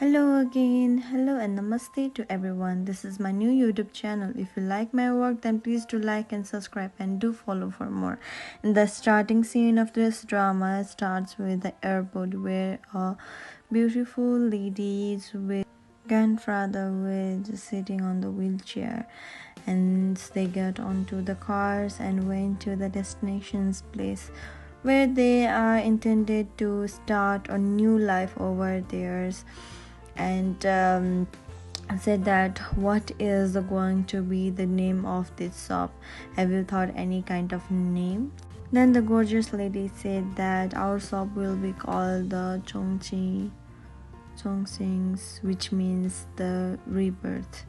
Hello again. Hello and namaste to everyone. This is my new YouTube channel. If you like my work, then please do like and subscribe and do follow for more. In the starting scene of this drama starts with the airport where a beautiful lady is with grandfather with sitting on the wheelchair, and they get onto the cars and went to the destination's place where they are intended to start a new life over theirs. And said that what is going to be the name of this shop? Have you thought any kind of name? Then the gorgeous lady said that our shop will be called the Chongsings, which means the rebirth.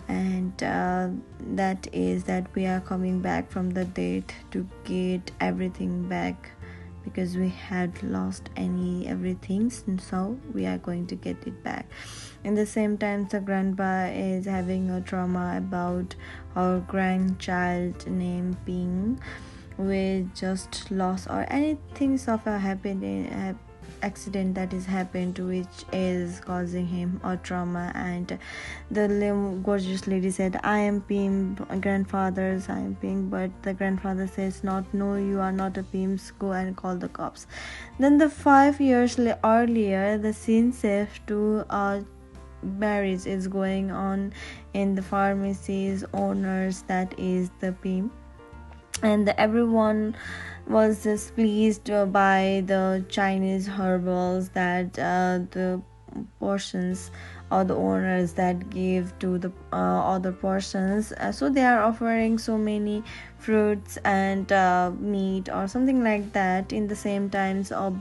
And that is that we are coming back from the dead to get everything back, because we had lost everything, so we are going to get it back. In the same time, the grandpa is having a trauma about our grandchild named Ping, we just lost, or anything of a accident that is happened which is causing him a trauma. And the gorgeous lady said, I am Pim, grandfather's, I am Pim. But the grandfather says, not, no, you are not a Pim, go and call the cops. Then the 5 years earlier, the scene shift to a marriage is going on in the pharmacy's owners, that is the Pim. And everyone was displeased by the Chinese herbals that the portions or the owners that gave to the other portions. So they are offering so many fruits and meat or something like that. In the same times, a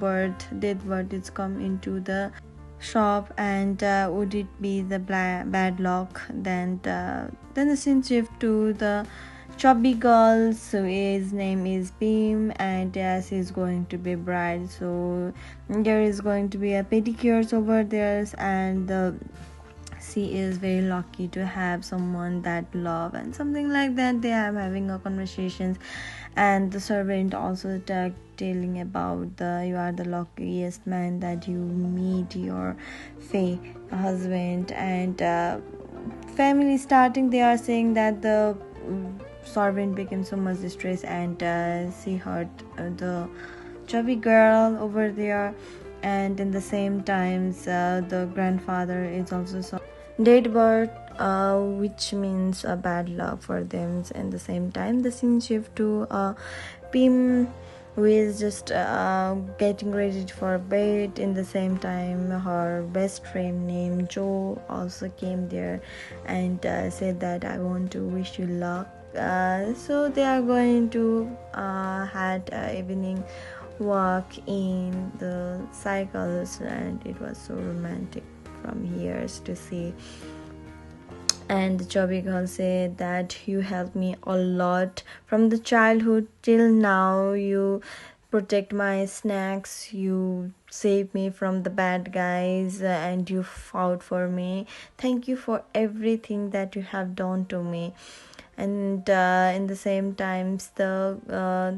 dead bird is come into the shop, and would it be the bad luck? Then the scene shift to the chubby girl, so his name is Beam, and yes, he's going to be bride. So there is going to be a pedicures over there, and she is very lucky to have someone that love and something like that. They are having a conversations, and the servant also telling about you are the luckiest man that you meet your fey husband. And family starting, they are saying that the servant became so much distressed, and she hurt the chubby girl over there. And in the same times, the grandfather is also dead bird, which means a bad luck for them. And the same time, the scene shift to Pim, who is just getting ready for bed. In the same time, her best friend named Joe also came there and said that I want to wish you luck. So they are going to had evening walk in the cycles, and it was so romantic from here to see. And the chubby girl said that you helped me a lot from the childhood till now. You protect my snacks, you save me from the bad guys, and you fought for me. Thank you for everything that you have done to me. And in the same times, the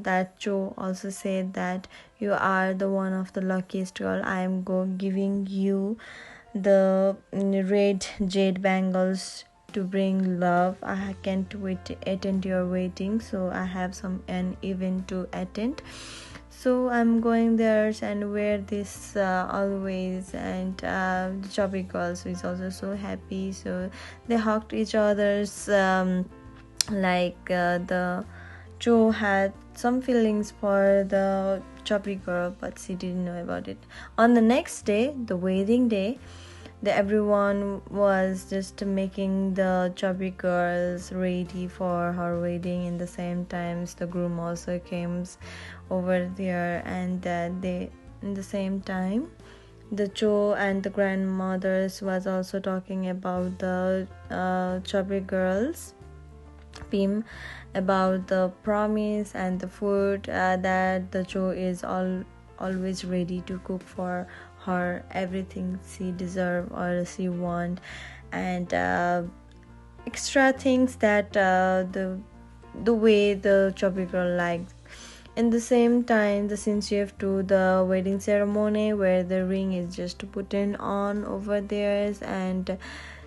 that Joe also said that you are the one of the luckiest girl. I am giving you the red jade bangles to bring love. I can't wait to attend your wedding, so I have an event to attend, so I'm going there and wear this always. And the chubby girls is also so happy, so they hugged each other's, the Joe had some feelings for the chubby girl, but she didn't know about it. On the next day, the wedding day, everyone was just making the chubby girls ready for her wedding. In the same times, the groom also came over there, and they in the same time, the Joe and the grandmothers was also talking about the chubby girls Pim, about the promise and the food that the Joe is always ready to cook for her, everything she deserve or she want. And extra things that the way the chubby girl likes. in the same time, the scene shift to the wedding ceremony where the ring is just put in on over theirs, and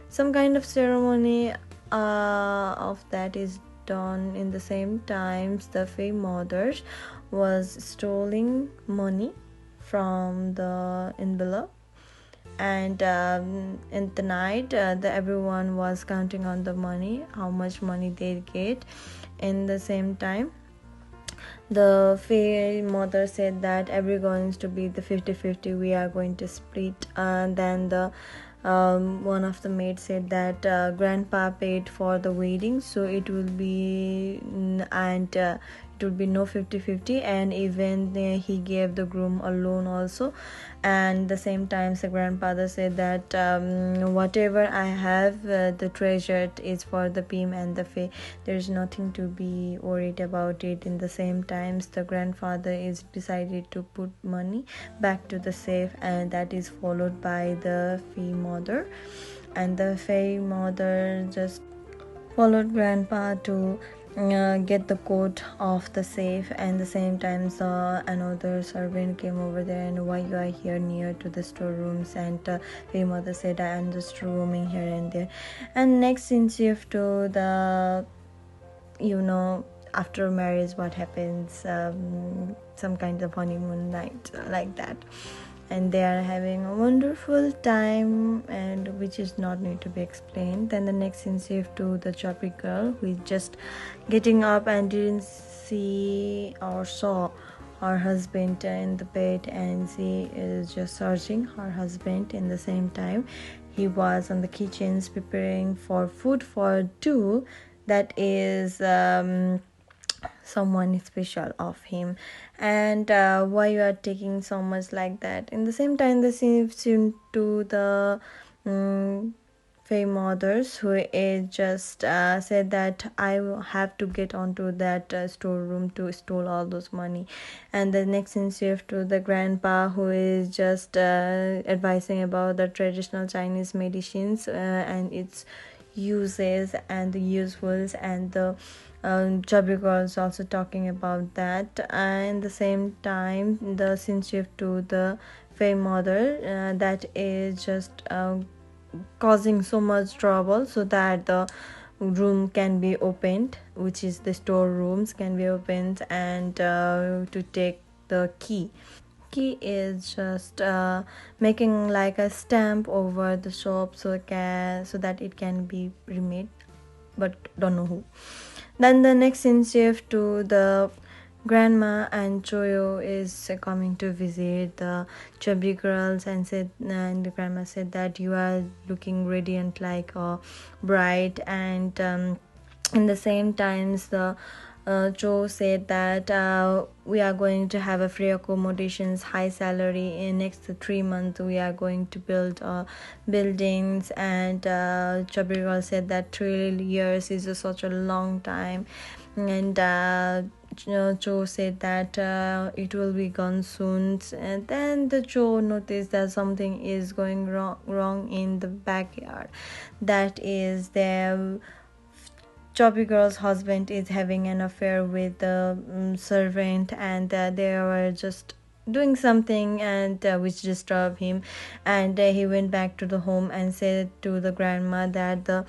some kind of ceremony of that is done. In the same times, the Fae mothers was stealing money from the envelope, and in the night everyone was counting on the money, how much money they get. In the same time, the Fae mother said that everyone's to be the 50-50, we are going to split. And then the one of the maids said that grandpa paid for the wedding, so it will be and it would be no 50-50, and even he gave the groom a loan also. And the same times the grandfather said that whatever I have, the treasure is for the Pim and the Fae, there's nothing to be worried about it. In the same times, the grandfather is decided to put money back to the safe, and that is followed by the Fae mother. And the Fae mother just followed grandpa to get the code of the safe. And the same time, another servant came over there, and why you are here near to the storerooms. And Fae mother said, I am just roaming here and there. And next scene shift to the, after marriage, what happens, some kind of honeymoon night like that, and they are having a wonderful time, and which is not need to be explained. Then the next scene shift to the choppy girl, who is just getting up and didn't see or saw her husband in the bed, and she is just searching her husband. In the same time, he was on the kitchens preparing for food for two, that is someone special of him. And why you are taking so much like that. In the same time, the scene to the Fae mothers, who is just said that I have to get onto that storeroom to steal all those money. And the next scene shift to the grandpa, who is just advising about the traditional Chinese medicines and its uses and the usefuls. And the chubby girls also talking about that. And the same time, the scene shift to the Fae mother that is just causing so much trouble so that the room can be opened, which is the storerooms can be opened, and to take the key is just making like a stamp over the shop so that it can be remade, but don't know who. Then the next scene shift to the grandma, and Choyo is coming to visit the chubby girls, and the grandma said that you are looking radiant like a bride. And in the same times, the Cho said that we are going to have a free accommodations, high salary. In next 3 months we are going to build buildings. And Chubby girl said that 3 years is such a long time. And Cho said that it will be gone soon. And then the Cho noticed that something is going wrong in the backyard. That is, their Choppy girl's husband is having an affair with the servant, and they were just doing something and which disturbed him. And he went back to the home and said to the grandma that the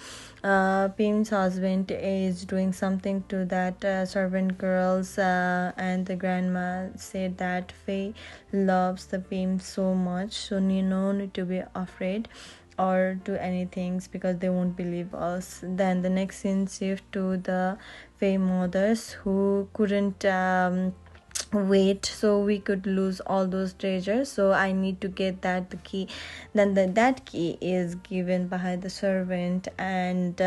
Pim's husband is doing something to that servant girls. And the grandma said that Faye loves the Pim so much, so you no need to be afraid or do anything, because they won't believe us. Then the next scene shift to the Fae mothers, who couldn't wait, so we could lose all those treasures, so I need to get that the key. Then that key is given by the servant, and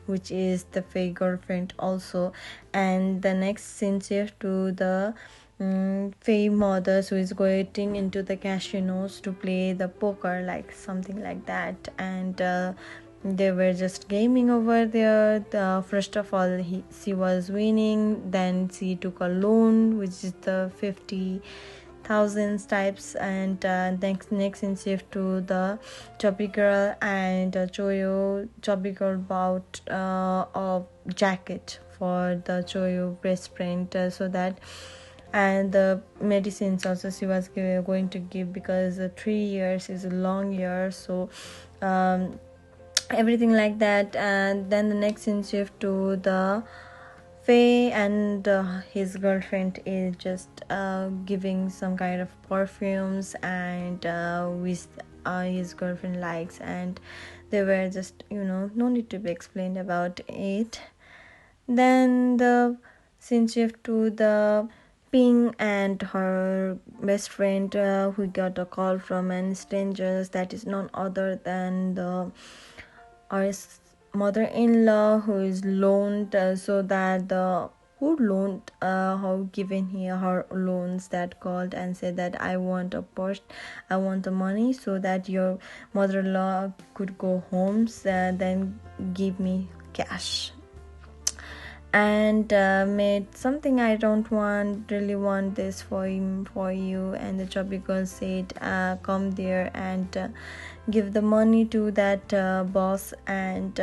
which is the Fae girlfriend also. And the next scene shift to the Fae mothers, who is going into the casinos to play the poker, like something like that. And they were just gaming over there. First of all, she was winning, then she took a loan, which is the 50,000 types. And next in shift to the Choppy girl, and Choppy girl bought a jacket for the Choyo best friend, so that and the medicines also she was going to give, because 3 years is a long year. So everything like that. And then the next scene shift to the Faye, and his girlfriend is just giving some kind of perfumes, and which his girlfriend likes, and they were just, no need to be explained about it. Then the scene shift to the Ping and her best friend, who got a call from an strangers, that is none other than the our mother-in-law, who is loaned, so that the who loaned how given here her loans, that called and said that I want the money, so that your mother-in-law could go home, so then give me cash. And made something, I don't really want this for you. And the chubby girl said, come there and give the money to that boss, and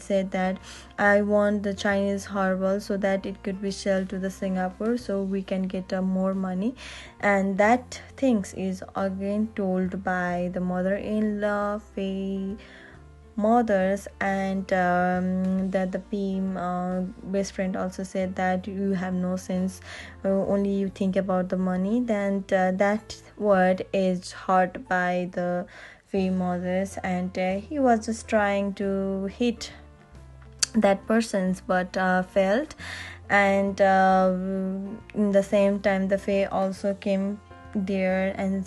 said that I want the Chinese herbal, so that it could be sold to the Singapore, so we can get more money. And that things is again told by the mother-in-law, Faye mothers. And that the PM best friend also said that you have no sense, only you think about the money. Then that word is heard by the Faye mothers, and he was just trying to hit that person's, but failed. And in the same time, the Faye also came there and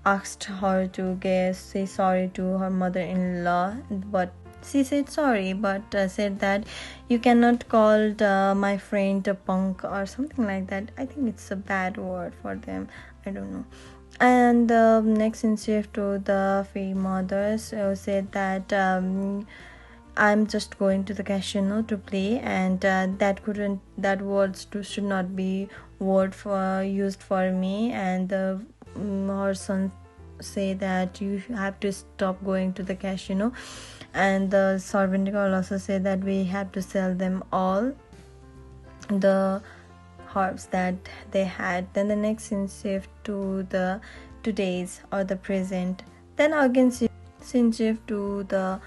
asked her to say sorry to her mother-in-law, but she said sorry, but said that you cannot call my friend a punk or something like that. I think it's a bad word for them, I don't know. And next in shift to the Faye mothers, said that I'm just going to the casino to play, and that words should not be word for used for me. And her son say that you have to stop going to the casino. And the servant girl also say that we have to sell them all the herbs that they had. Then the next scene shift to the today's or the present. Then again scene shift to the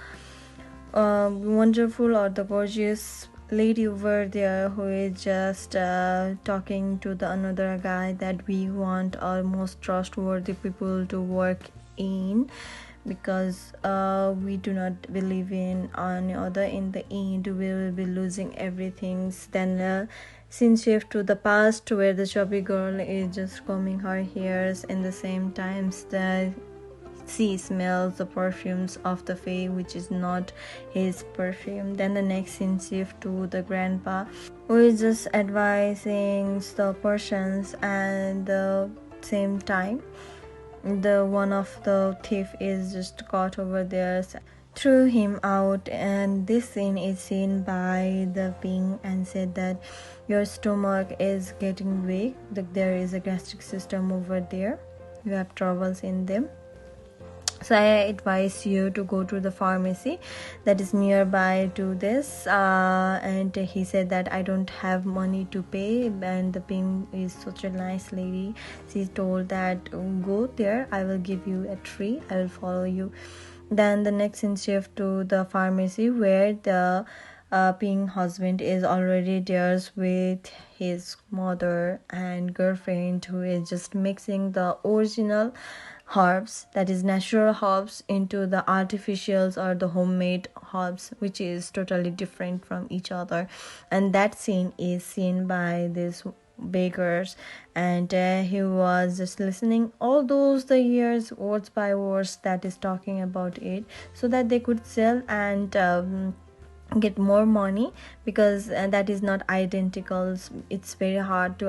wonderful or the gorgeous lady over there, who is just talking to the another guy that we want our most trustworthy people to work in, because we do not believe in any other. In the end, we will be losing everything. Then scene shift to the past, where the chubby girl is just combing her hairs, in the same times that she smells the perfumes of the Faye, which is not his perfume. Then the next scene shift to the grandpa, who is just advising the persons, and the same time the one of the thief is just caught over there, threw him out. And this scene is seen by the Ping and said that your stomach is getting weak, there is a gastric system over there, you have troubles in them, so I advise you to go to the pharmacy that is nearby to this. And he said that I don't have money to pay. And the Ping is such a nice lady, she told that go there, I will give you a tree, I will follow you. Then the next in shift to the pharmacy, where the Ping husband is already there with his mother and girlfriend, who is just mixing the original herbs, that is natural herbs, into the artificials or the homemade herbs, which is totally different from each other. And that scene is seen by this bakers, and he was just listening all those the years, words by words, that is talking about it, so that they could sell and get more money, because that is not identical, it's very hard to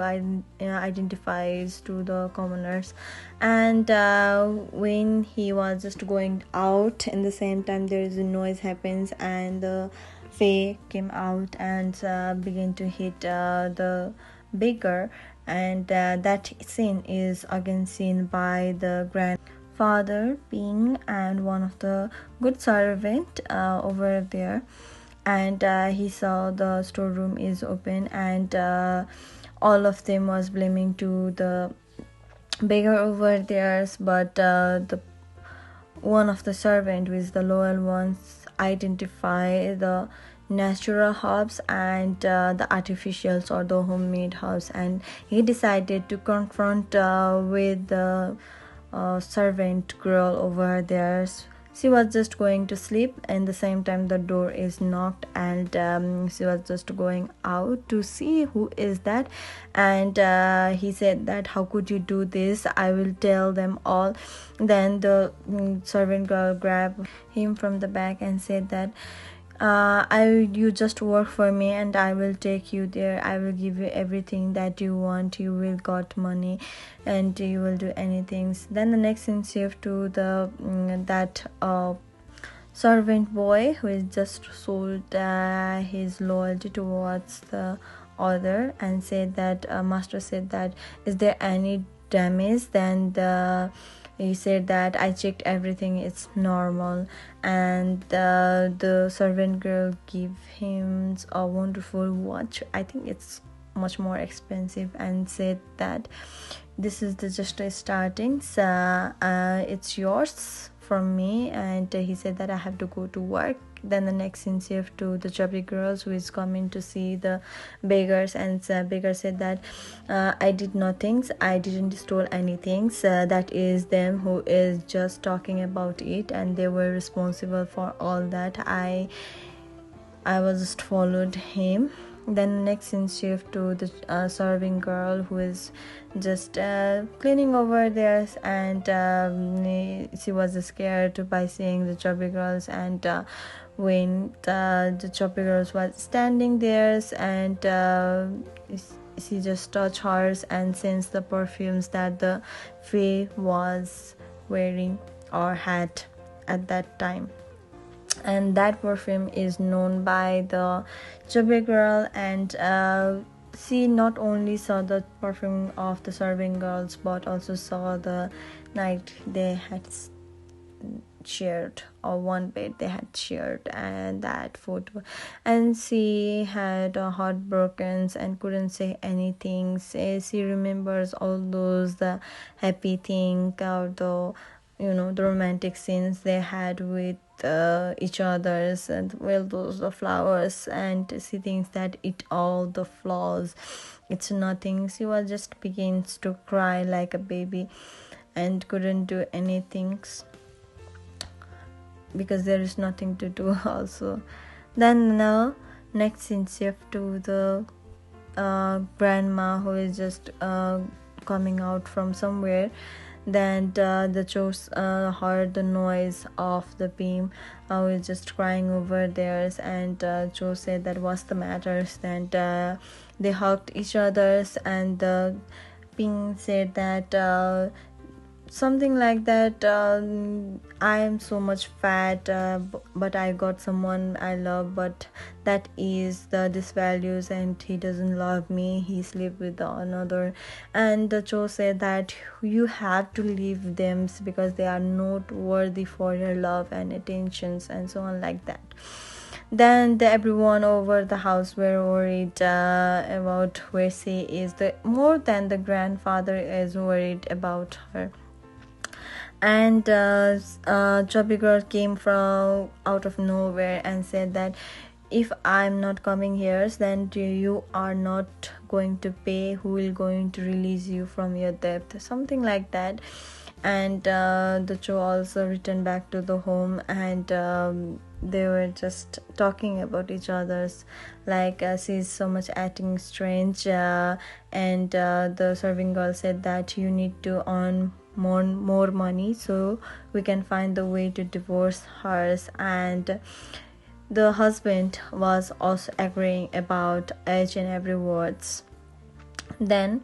identify to the commoners. And when he was just going out, in the same time there is a noise happens, and the Faye came out and began to hit the baker. And that scene is again seen by the grandfather Ping and one of the good servant over there. And he saw the storeroom is open, and all of them was blaming to the beggar over theirs, but the one of the servant with the loyal ones identify the natural herbs and the artificials or the homemade herbs, and he decided to confront with the servant girl over there. She was just going to sleep, and the same time the door is knocked, and she was just going out to see who is that. And he said that, how could you do this, I will tell them all. Then the servant girl grabbed him from the back and said that, you just work for me and I will take you there, I will give you everything that you want, you will got money and you will do anything. Then the next scene shift to the that servant boy who is just sold his loyalty towards the other, and said that master said that, is there any damage? Then he said that, I checked everything, it's normal. And the servant girl gave him a wonderful watch, I think it's much more expensive, and said that this is just a starting, so it's yours from me. And he said that I have to go to work. Then the next scene shift to the chubby girls who is coming to see the beggars, and beggar said that, I did nothing, I didn't steal anything, that is them who is just talking about it, and they were responsible for all that. I was just followed him. Then next scene shift to the serving girl who is just cleaning over there, and she was scared by seeing the chubby girls. And when the chubby girls was standing there, and she just touched hers and sensed the perfumes that the Fae was wearing or had at that time. And that perfume is known by the chubby girl, and she not only saw the perfume of the serving girls but also saw the night they had shared, or one bed they had shared, and that photo. And she had heartbroken and couldn't say anything. She remembers all those the happy thing, or the the romantic scenes they had with each others, and those the flowers, and she thinks that it all the flaws, it's nothing. She was just begins to cry like a baby and couldn't do anything because there is nothing to do also. Then now next scene shift to the grandma who is just coming out from somewhere. Then the Joe heard the noise of the beam. Was just crying over there, and Joe said that, what's the matter? And they hugged each other, and the beam said that something like that, I am so much fat, but I got someone I love, but that is the disvalues, and he doesn't love me, he sleep with another. And the Joe said that you have to leave them because they are not worthy for your love and attentions, and so on like that. Then everyone over the house were worried about where she is. More than the grandfather is worried about her. And chubby girl came from out of nowhere and said that, if I'm not coming here, then you are not going to pay, who will going to release you from your debt, something like that. And the Joe also returned back to the home, and they were just talking about each other's, like she's so much acting strange, and the serving girl said that you need to earn more money so we can find the way to divorce hers. And the husband was also agreeing about each and every words. Then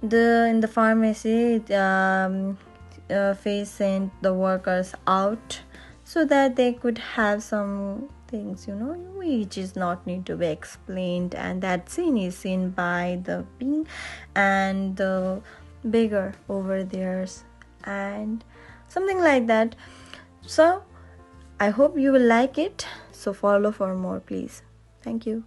in the pharmacy, Faye sent the workers out so that they could have some things, which is not need to be explained. And that scene is seen by the being and the beggar over there, and something like that. So I hope you will like it, so follow for more, please. Thank you.